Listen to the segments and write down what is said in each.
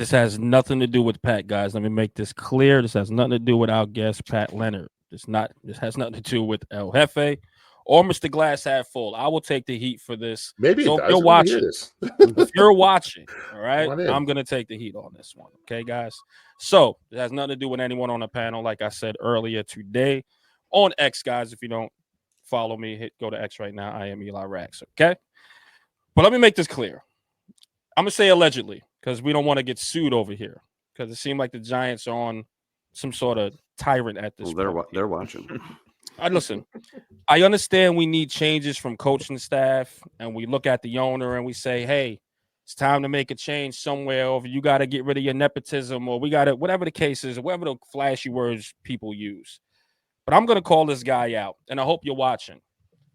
This has nothing to do with Pat, guys. Let me make this clear. This has nothing to do with our guest, Pat Leonard. This has nothing to do with El Jefe or Mr. Glass Half Full. I will take the heat for this. Maybe it So does. I want to hear this. if you're watching, all right, Come on in. I'm gonna take the heat on this one. Okay, guys. So it has nothing to do with anyone on the panel, like I said earlier today on X, guys. If you don't follow me, go to X right now. I am Eli Rax. Okay. But let me make this clear. I'm gonna say allegedly because we don't want to get sued over here because it seemed like the Giants are on some sort of tyrant at this point. They're watching. Listen, I understand we need changes from coaching staff, and we look at the owner and we say, hey, it's time to make a change somewhere, or you got to get rid of your nepotism, or we got to, whatever the case is, whatever the flashy words people use. But I'm going to call this guy out, and I hope you're watching.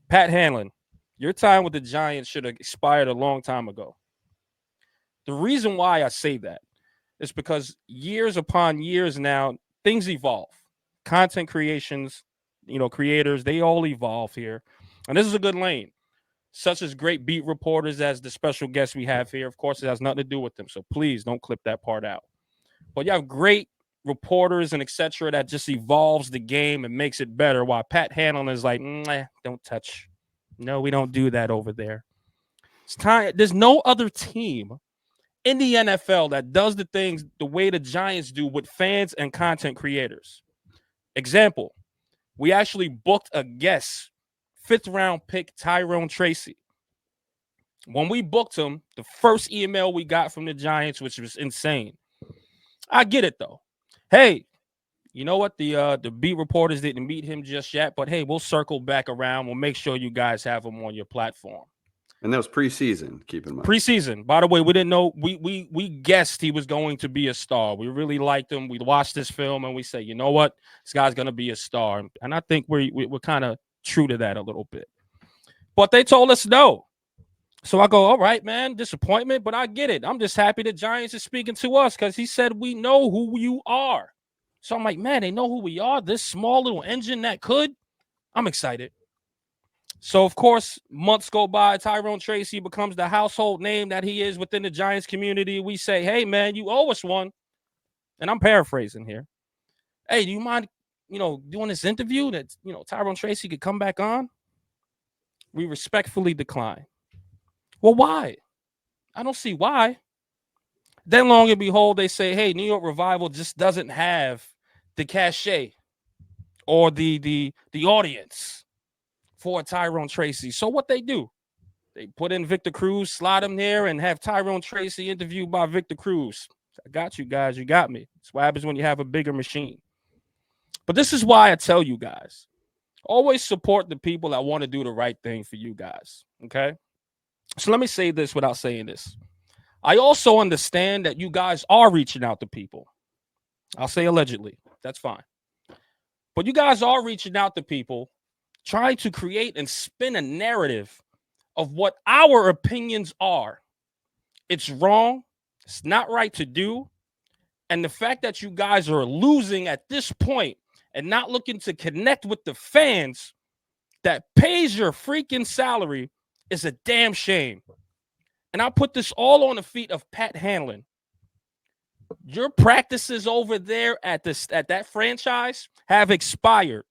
Pat Hanlon, your time with the Giants should have expired a long time ago. The reason why I say that is because years upon years now, things evolve. Content creations, creators, they all evolve here. And this is a good lane, such as great beat reporters as the special guest we have here. Of course, it has nothing to do with them, so please don't clip that part out. But you have great reporters and etc. that just evolves the game and makes it better, while Pat Hanlon is like, don't touch. No, we don't do that over there. It's time. There's no other team in the NFL that does the things the way the Giants do with fans and content creators. Example, we actually booked a guest, 5th-round pick Tyrone Tracy. When we booked him, the first email we got from the Giants, which was insane. I get it, though. Hey, you know what? The beat reporters didn't meet him just yet, but hey, we'll circle back around. We'll make sure you guys have him on your platform. And that was preseason, keep in mind. Preseason. By the way, we didn't know. We guessed he was going to be a star. We really liked him. We watched this film and we say, you know what? This guy's going to be a star. And I think we're kind of true to that a little bit. But they told us no. So I go, all right, man, disappointment, but I get it. I'm just happy the Giants is speaking to us because he said we know who you are. So I'm like, man, they know who we are? This small little engine that could? I'm excited. So, of course, months go by. Tyrone Tracy becomes the household name that he is within the Giants community. We say, hey, man, you owe us one. And I'm paraphrasing here. Hey, do you mind, doing this interview that, Tyrone Tracy could come back on? We respectfully decline. Well, why? I don't see why. Then, long and behold, they say, hey, New York Revival just doesn't have the cachet or the audience for Tyrone Tracy. So what they do, they put in Victor Cruz, slide him there, and have Tyrone Tracy interviewed by Victor Cruz. I got you guys. You got me. That's what happens when you have a bigger machine. But this is why I tell you guys, always support the people that want to do the right thing for you guys, okay? So let me say this without saying this. I also understand that you guys are reaching out to people. I'll say allegedly. That's fine. But you guys are reaching out to people trying to create and spin a narrative of what our opinions are. It's wrong. It's not right to do. And the fact that you guys are losing at this point and not looking to connect with the fans that pays your freaking salary is a damn shame. And I'll put this all on the feet of Pat Hanlon. Your practices over there at that franchise have expired.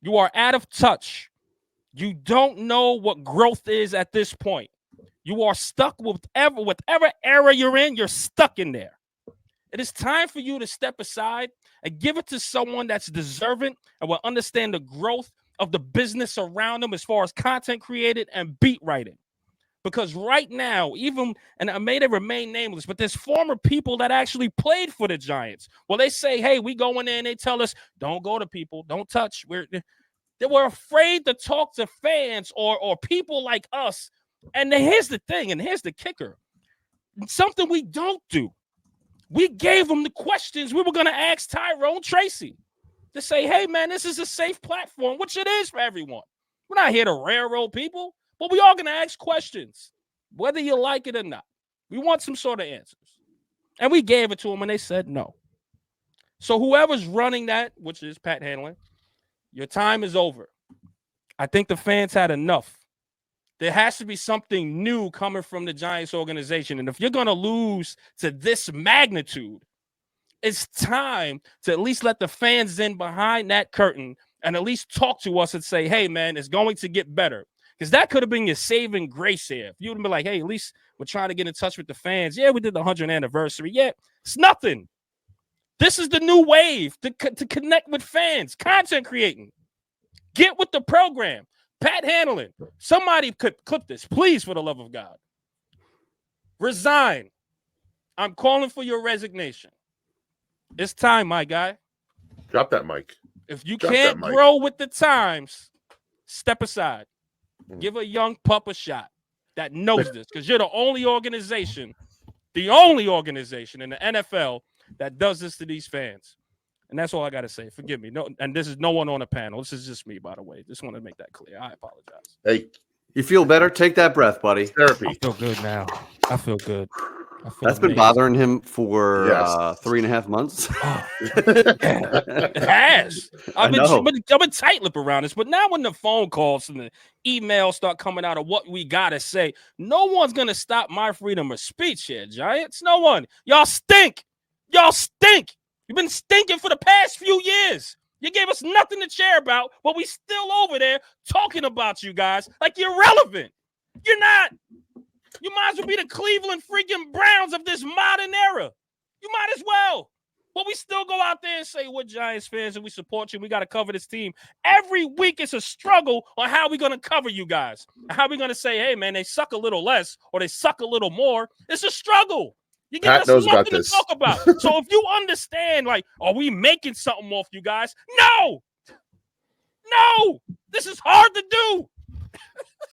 You are out of touch. You don't know what growth is at this point. You are stuck with whatever era you're in, you're stuck in there. It is time for you to step aside and give it to someone that's deserving and will understand the growth of the business around them as far as content created and beat writing. Because right now, and I may have remain nameless, but there's former people that actually played for the Giants. Well, they say, hey, we go in there and they tell us, don't go to people, don't touch. They were afraid to talk to fans or people like us. And here's the thing, and here's the kicker. Something we don't do. We gave them the questions we were going to ask Tyrone Tracy to say, hey, man, this is a safe platform, which it is for everyone. We're not here to railroad people. But we are going to ask questions, whether you like it or not. We want some sort of answers. And we gave it to them, and they said no. So whoever's running that, which is Pat Hanlon, your time is over. I think the fans had enough. There has to be something new coming from the Giants organization. And if you're going to lose to this magnitude, it's time to at least let the fans in behind that curtain and at least talk to us and say, hey, man, it's going to get better. Because that could have been your saving grace here. If you would have been like, hey, at least we're trying to get in touch with the fans. Yeah, we did the 100th anniversary. Yeah, it's nothing. This is the new wave to connect with fans, content creating. Get with the program. Pat Hanlon, somebody could clip this, please, for the love of God. Resign. I'm calling for your resignation. It's time, my guy. Drop that mic. If you can't grow with the times, step aside. Give a young pup a shot that knows this, because you're the only organization in the NFL that does this to these fans. And that's all I got to say. Forgive me. No, and this is no one on the panel. This is just me, by the way. Just want to make that clear. I apologize. Hey, you feel better? Take that breath, buddy. Therapy. I feel good now. I feel good. That's been bothering him for 3.5 months. Oh, it has. I've been tight-lipped around this, but now when the phone calls and the emails start coming out of what we gotta say, no one's gonna stop my freedom of speech here, Giants. No one. Y'all stink. Y'all stink. You've been stinking for the past few years. You gave us nothing to cheer about, but we still over there talking about you guys like you're relevant. You're not. You might as well be the Cleveland freaking Browns of this modern era. You might as well. But we still go out there and say we're Giants fans and we support you. We got to cover this team. Every week it's a struggle on how we're going to cover you guys. How we're going to say, hey, man, they suck a little less or they suck a little more. It's a struggle. You give us nothing to talk about. So if you understand, like, are we making something off you guys? No. This is hard to do.